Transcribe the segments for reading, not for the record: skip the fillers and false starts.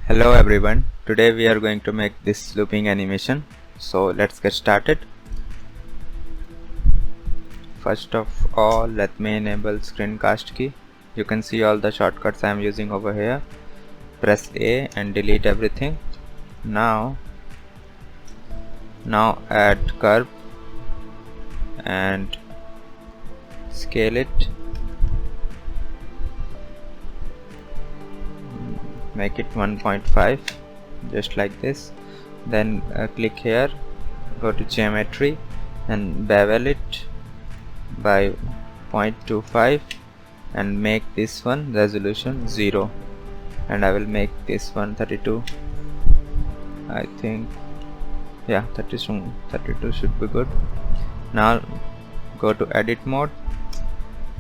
Hello everyone, today we are going to make this looping animation. So let's get started. First of all, let me enable screencast key. You can see all the shortcuts I am using over here. Press A and delete everything. Now add curve and scale it. Make it 1.5, just like this. Then click here, go to geometry and bevel it by 0.25 and make this one resolution 0, and I will make this one 32. I think, yeah, 32 should be good. Now go to edit mode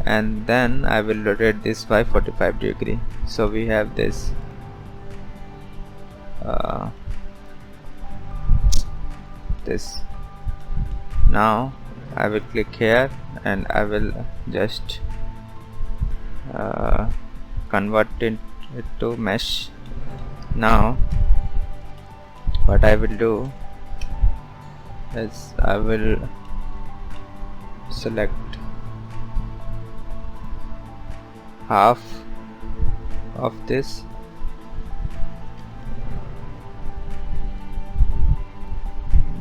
and then I will rotate this by 45 degree. So we have this now I will click here and I will just convert it to mesh. Now what I will do is I will select half of this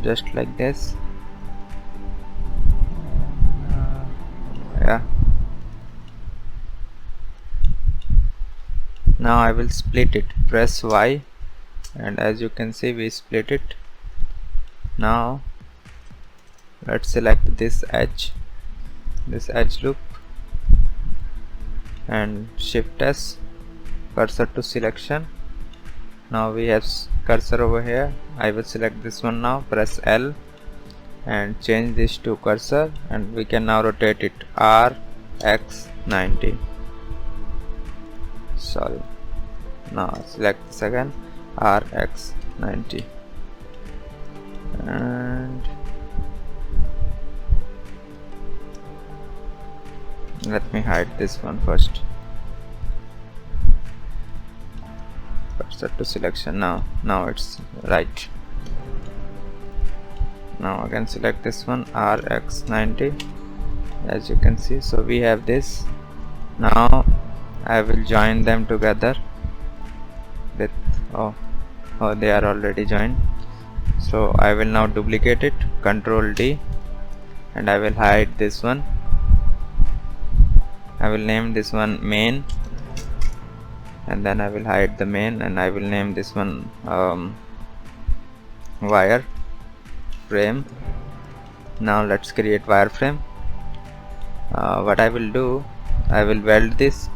just like this. Yeah, now I will split it. Press Y and as you can see we split it. Now let's select this edge loop and shift S, cursor to selection. Now we have cursor over here. I will select this one now. Press L and change this to cursor, and we can now rotate it RX90. Sorry. Now select this again, RX90, and let me hide this one first. Cursor to selection. Now it's right. Now again select this one, RX90, as you can see. So we have this. Now I will join them together with oh they are already joined. So I will now duplicate it, Control D, and I will hide this one. I will name this one main, and then I will hide the main, and I will name this one wire frame. Now let's create wireframe. What I will do, I will weld this.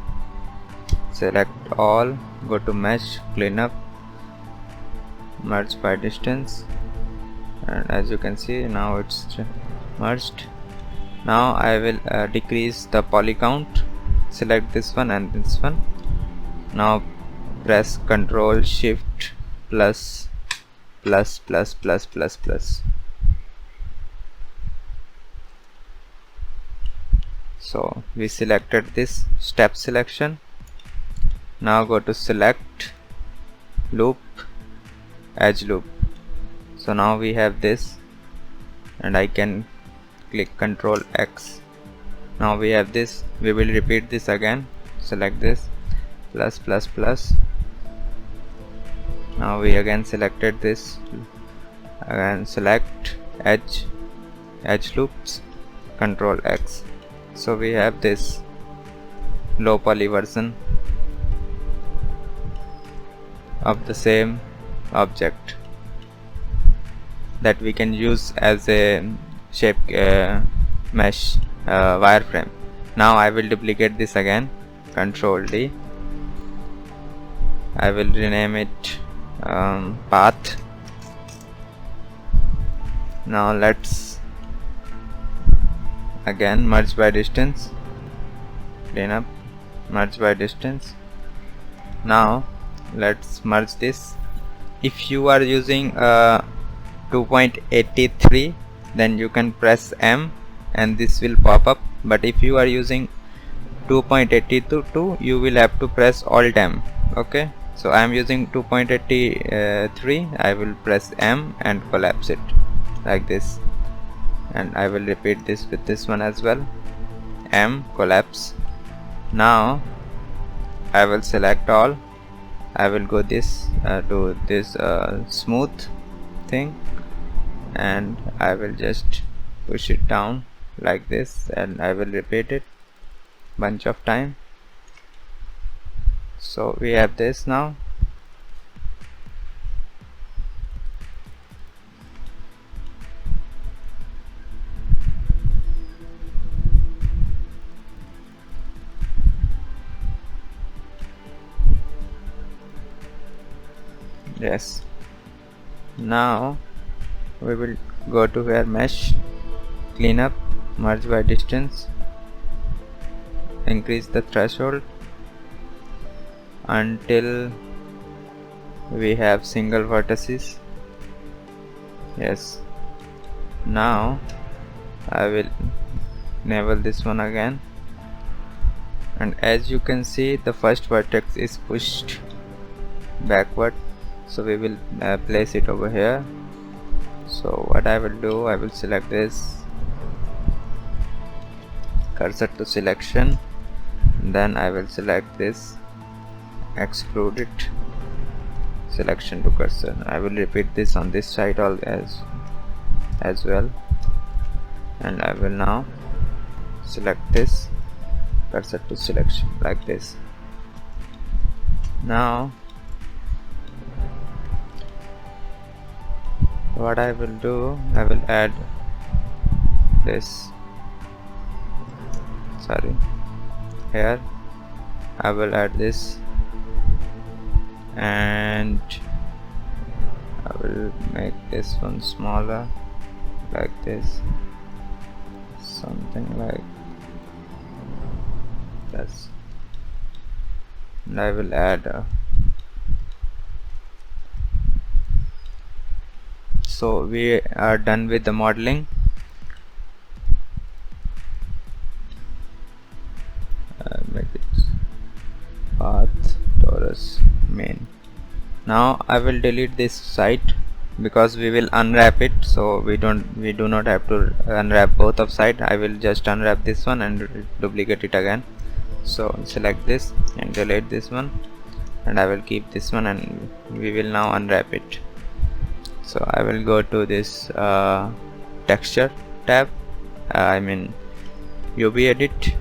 Select all, go to mesh, clean up, merge by distance, and as you can see now it's merged. Now I will decrease the poly count. Select this one and this one. Now press Ctrl Shift plus. So we selected this step selection. Now go to select loop, edge loop. So now we have this, and I can click Ctrl X. Now we have this. We will repeat this again. Select this plus. Now we again selected this, and select edge loops, Ctrl X. So we have this low poly version of the same object that we can use as a shape mesh wireframe. Now I will duplicate this again, Control D. I will rename it path. Now let's again merge by distance, clean up, merge by distance. Now let's merge this. If you are using 2.83, then you can press M and this will pop up, but if you are using 2.82 you will have to press Alt M. Okay, So I am using 2.83. I will press M and collapse it like this, and I will repeat this with this one as well. M, collapse. Now I will select all. I will go this to this smooth thing, and I will just push it down like this, and I will repeat it bunch of time. So we have this now. Yes. Now we will go to where mesh, clean up, merge by distance, increase the threshold until we have single vertices. Yes. Now I will enable this one again, and as you can see, the first vertex is pushed backward, so we will place it over here. So what I will do, I will select this, cursor to selection, then I will select this, extrude it, selection to cursor. I will repeat this on this side as well, and I will now select this, cursor to selection like this. Now what I will do, I will add this, here I will add this, and I will make this one smaller like this, something like this, and I will add so we are done with the modeling. Make it path torus main. Now I will delete this site because we will unwrap it, so we do not have to unwrap both of side. I will just unwrap this one and duplicate it again. So select this and delete this one, and I will keep this one, and we will now unwrap it. So I will go to this texture tab, UV edit,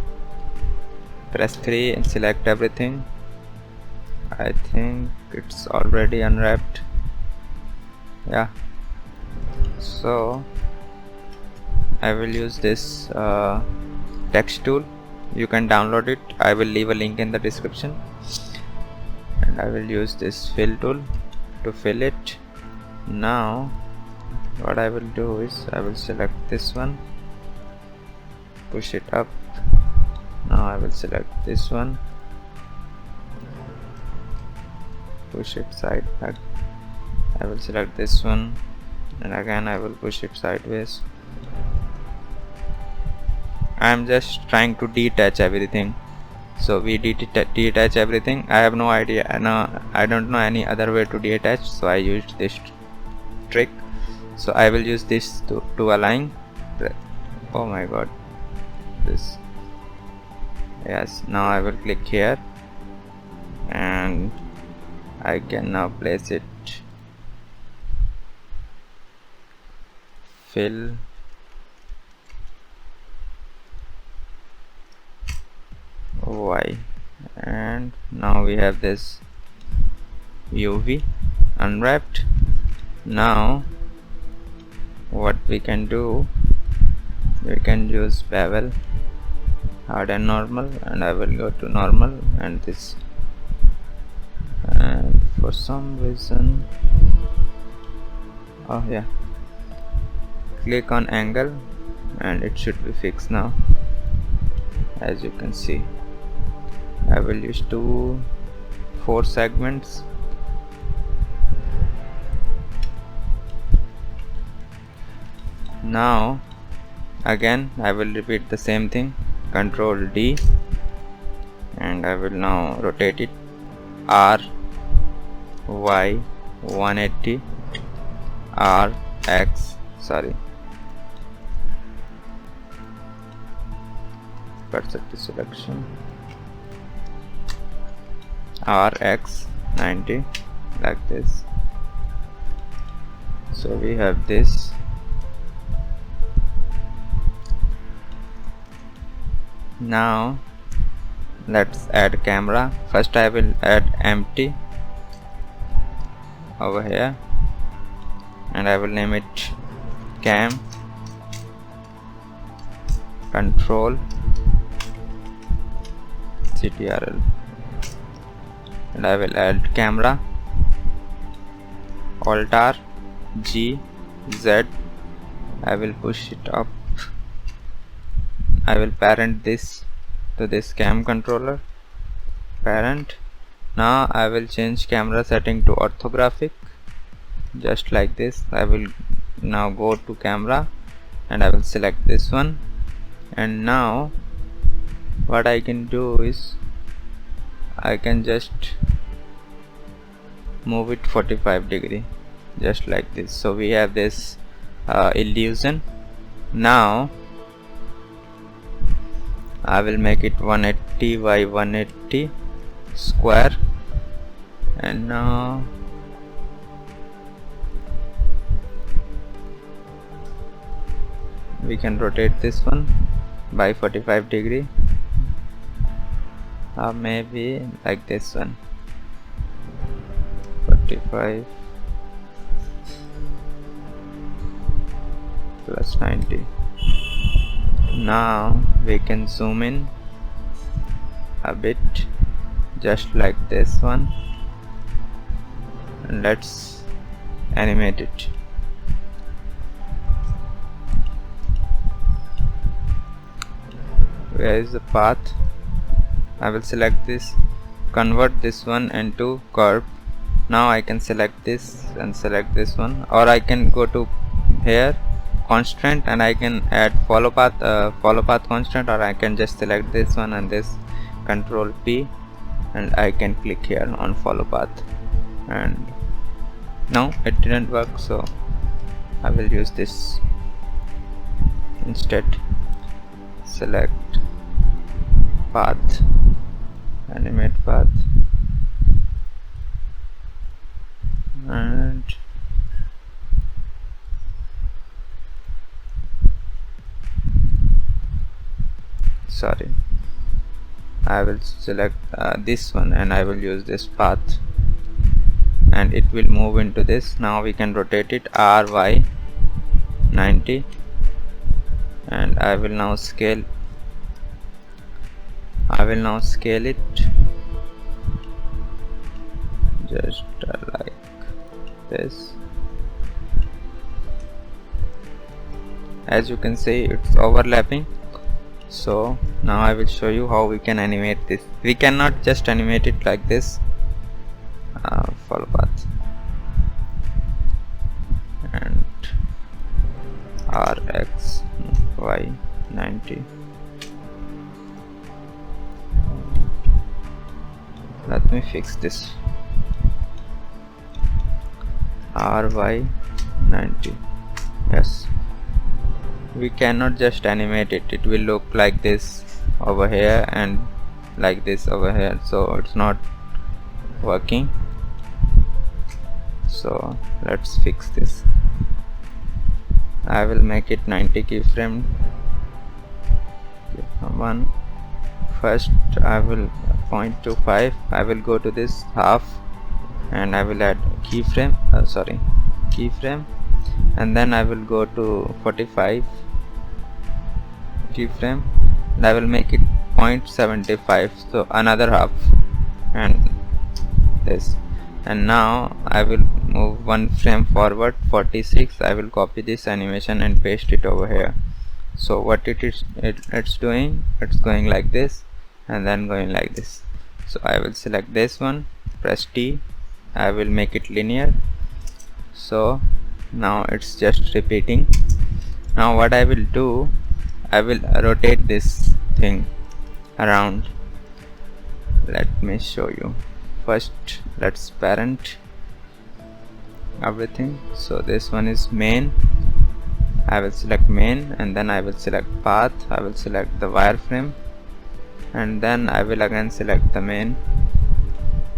press 3 and select everything. I think it's already unwrapped. Yeah, so I will use this text tool. You can download it, I will leave a link in the description, and I will use this fill tool to fill it. Now what I will do is I will select this one, push it up. Now I will select this one, push it side back. I will select this one, and again I will push it sideways. I am just trying to detach everything, so we detach everything. I have no idea, I don't know any other way to detach, so I used this trick. So I will use this to align. Oh my god, this. Yes, now I will click here, and I can now place it, fill, Y, and now we have this UV unwrapped. Now what we can do, we can use bevel, hard and normal, and I will go to normal and this, and for some reason, oh yeah, click on angle and it should be fixed now. As you can see, I will use 4 segments. Now again I will repeat the same thing, Control D, and I will now rotate it, R, Y 180 R X, sorry, cursor to selection, R X 90, like this. So we have this. Now let's add camera. First I will add empty over here, and I will name it cam control CTRL, and I will add camera Alt G Z. I will push it up. I will parent this to this cam controller, parent. Now I will change camera setting to orthographic, just like this. I will now go to camera and I will select this one, and now what I can do is I can just move it 45 degree, just like this. So we have this illusion. Now I will make it 180 by 180 square, and now we can rotate this one by 45 degree, or maybe like this one, 45 plus 90. Now we can zoom in a bit, just like this one, and let's animate it. Where is the path? I will select this, convert this one into curve. Now I can select this and select this one, or I can go to here constraint and I can add follow path constraint, or I can just select this one and this, control P, and I can click here on follow path, and no, it didn't work, so I will use this instead. Select path, animate path, and sorry, I will select this one and I will use this path, and it will move into this. Now we can rotate it RY 90, and I will now scale it just like this. As you can see, it's overlapping. So now I will show you how we can animate this. We cannot just animate it like this. Follow path and RX Y 90. Let me fix this. RY 90. Yes, we cannot just animate it. It will look like this over here and like this over here, so it's not working. So let's fix this. I will make it 90 keyframe. One. First I will point to 5. I will go to this half and I will add keyframe, and then I will go to 45 keyframe and I will make it 0.75, so another half, and this. And now I will move one frame forward, 46. I will copy this animation and paste it over here. So what it's doing, it's going like this and then going like this. So I will select this one, press T, I will make it linear. So now it's just repeating. Now what I will do, I will rotate this thing around. Let me show you. First let's parent everything. So this one is main. I will select main, and then I will select path. I will select the wireframe, and then I will again select the main,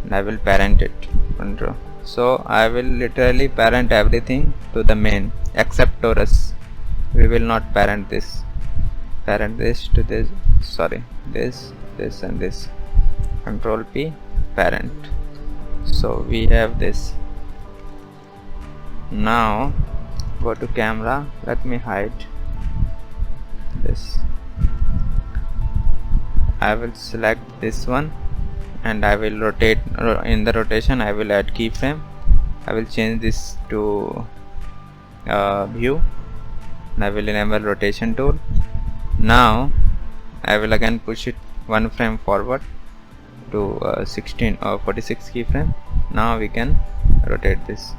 and I will parent it. Control. So I will literally parent everything to the main except torus. We will not parent this. Parent this to this. Sorry, this, and this. Control P, parent. So we have this. Now go to camera. Let me hide this. I will select this one, and I will rotate. In the rotation I will add keyframe. I will change this to view, and I will enable rotation tool. Now I will again push it one frame forward to 16 or 46 keyframe. Now we can rotate this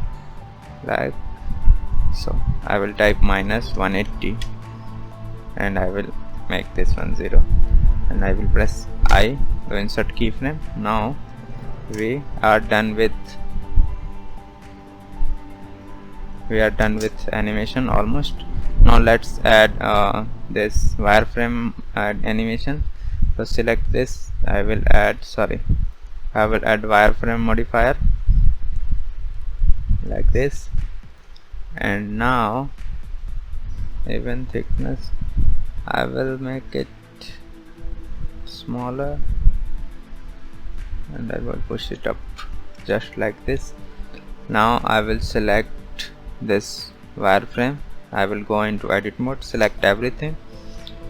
like so. I will type -180, and I will make this one 0, and I will press I to insert keyframe. Now we are done with animation almost. Now let's add this wireframe animation. So select this. I will add wireframe modifier like this, and now even thickness I will make it smaller, and I will push it up just like this. Now I will select this wireframe. I will go into edit mode, select everything,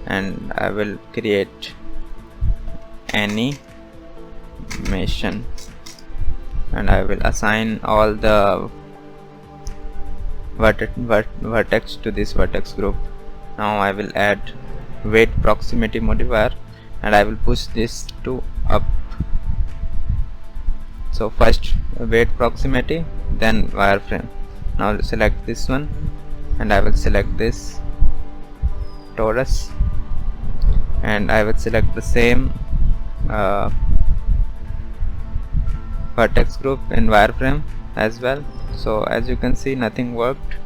and I will create animation, and I will assign all the vertex to this vertex group. Now I will add weight proximity modifier, and I will push this to up. So first weight proximity, then wireframe. Now select this one, and I will select this torus, and I will select the same vertex group in wireframe as well. So as you can see, nothing worked.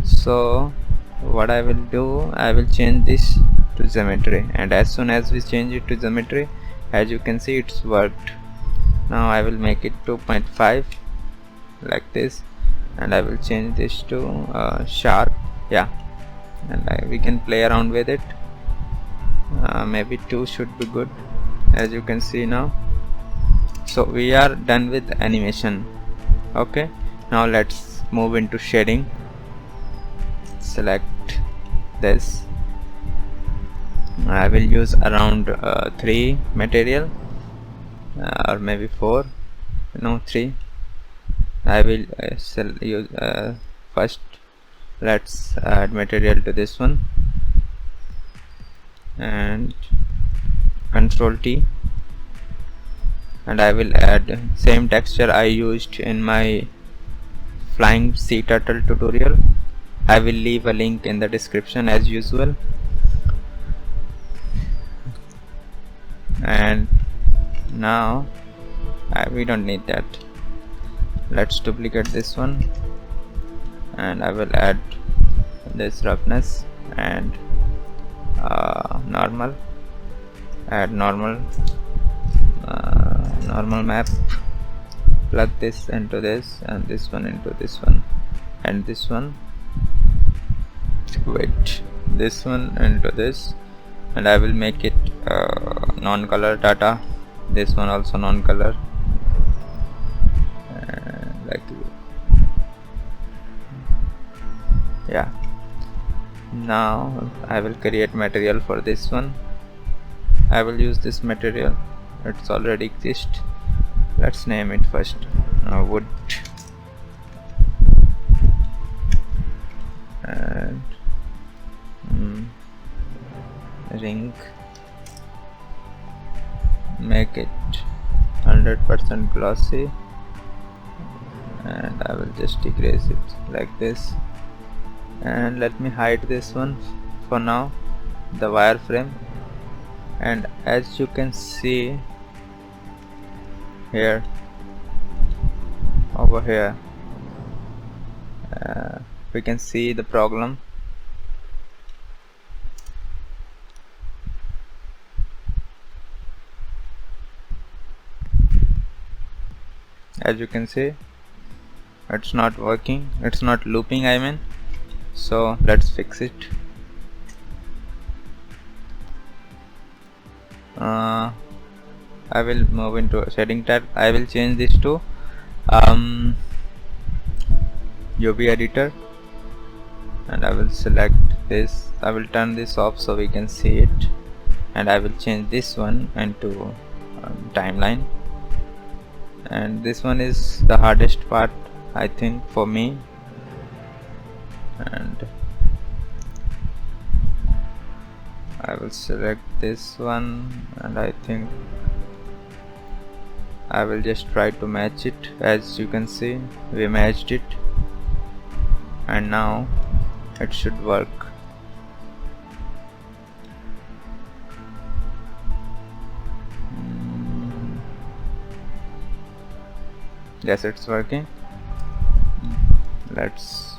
So what I will do, I will change this to geometry, and as soon as we change it to geometry, as you can see, it's worked. Now I will make it 2.5 like this, and I will change this to sharp, yeah, and we can play around with it. Maybe 2 should be good, as you can see now. So we are done with animation. Okay, now let's move into shading. Select this. I will use around 3 material, or maybe 4, no 3. I will use first. Let's add material to this one, and Control T, and I will add same texture I used in my flying sea turtle tutorial. I will leave a link in the description as usual. And now we don't need that. Let's duplicate this one, and I will add this roughness and normal. Add normal map. Plug this into this, and this one into this one, and this one. Wait, this one into this, and I will make it non-color data. This one also non-color, like yeah. Now I will create material for this one. I will use this material, it's already exist. Let's name it first wood, and ring. Make it 100% glossy, and I will just decrease it like this, and let me hide this one for now, the wireframe. And as you can see here, over here, we can see the problem. As you can see, it's not working, it's not looping, I mean. So let's fix it. I will move into a setting tab. I will change this to UV editor, and I will select this. I will turn this off so we can see it, and I will change this one into timeline. And this one is the hardest part, I think, for me. And I will select this one, and I think I will just try to match it. As you can see, we matched it, and now it should work. Yes, it's working. Let's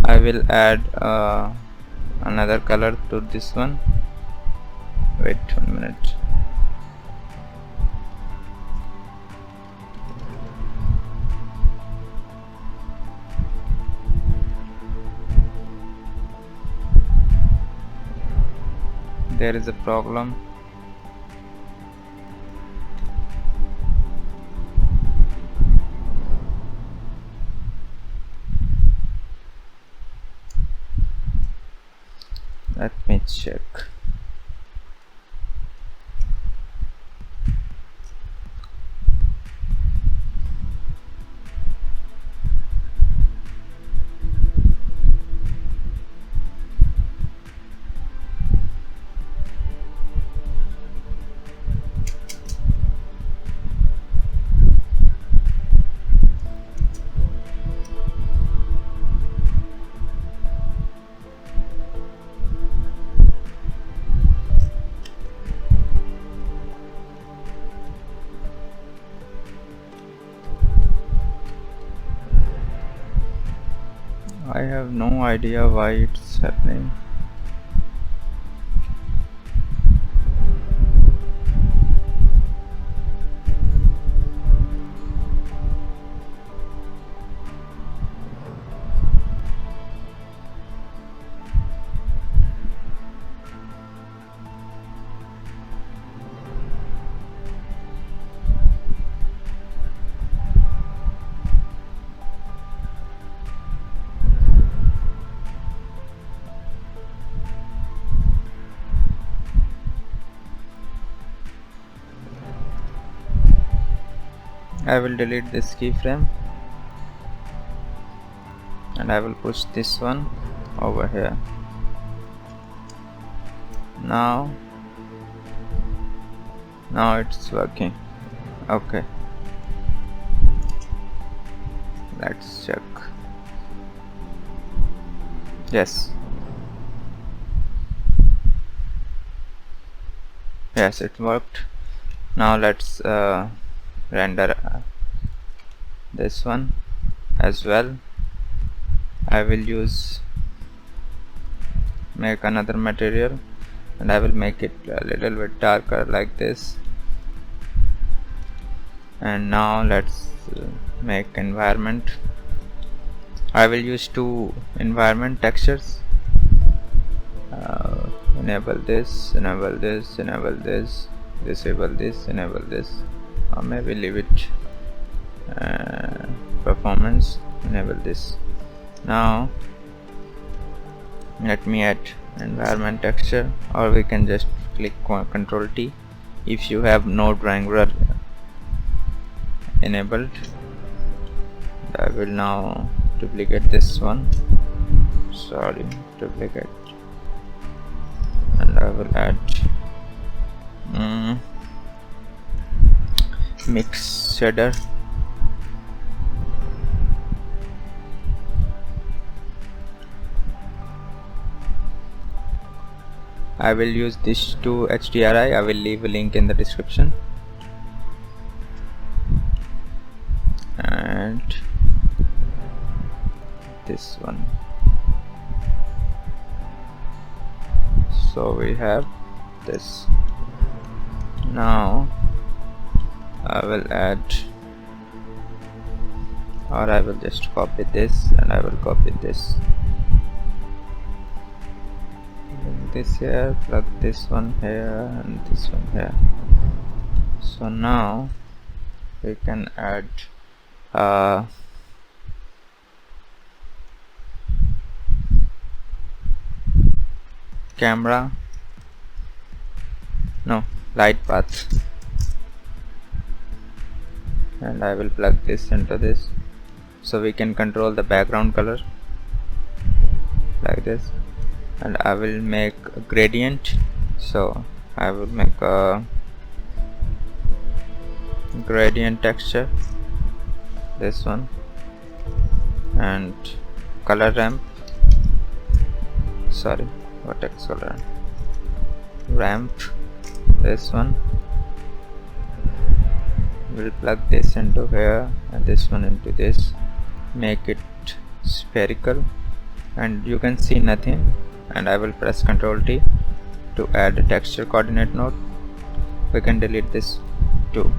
I will add another color to this one. Wait 1 minute. There is a problem. Let me check. I have no idea why it's happening. I will delete this keyframe, and I will push this one over here. Now it's working. Okay, let's check. Yes, it worked. Now let's render this one as well. I will make another material, and I will make it a little bit darker like this. And now let's make environment. I will use 2 environment textures. Enable this, enable this, enable this, disable this, enable this, or maybe leave it performance, enable this. Now let me add environment texture, or we can just click Ctrl T if you have Node Wrangler enabled. I will now duplicate this one, duplicate, and I will add mix shader. I will use this to HDRI. I will leave a link in the description. and this one. So we have this. Now I will add, or I will just copy this and I will copy this. Bring this here, plug this one here and this one here. So now we can add camera, no, light path, and I will plug this into this, so we can control the background color like this. And I will make a gradient, so I will make a gradient texture, this one, and color ramp, sorry, vertex color ramp, this one. We'll plug this into here and this one into this, make it spherical, and you can see nothing. And I will press Ctrl T to add a texture coordinate node. We can delete this too.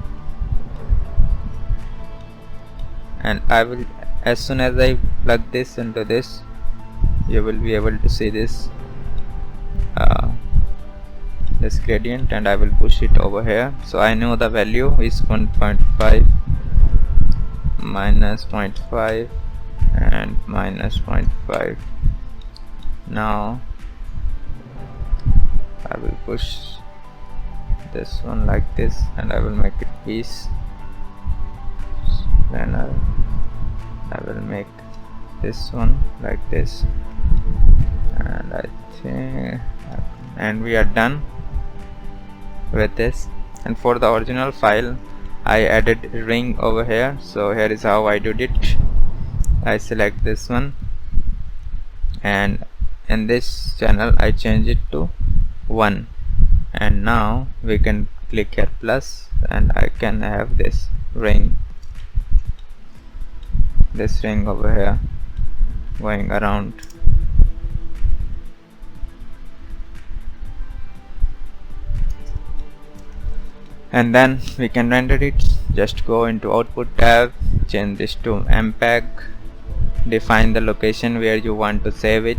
And I will, as soon as I plug this into this, you will be able to see this this gradient, and I will push it over here. So I know the value is 1.5 minus 0.5 and minus 0.5. Now I will push this one like this, and I will make it piece planar. I will make this one like this, and I think, and we are done with this. And for the original file I added a ring over here, so here is how I did it. I select this one, and in this channel I change it to 1, and now we can click here plus, and I can have this ring over here going around. And then we can render it. Just go into output tab, change this to MPEG, define the location where you want to save it,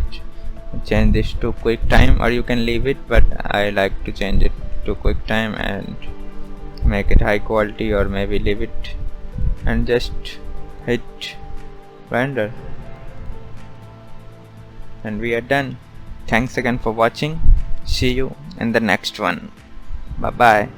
change this to QuickTime, or you can leave it, but I like to change it to QuickTime and make it high quality, or maybe leave it, and just hit render, and we are done. Thanks again for watching. See you in the next one. Bye bye.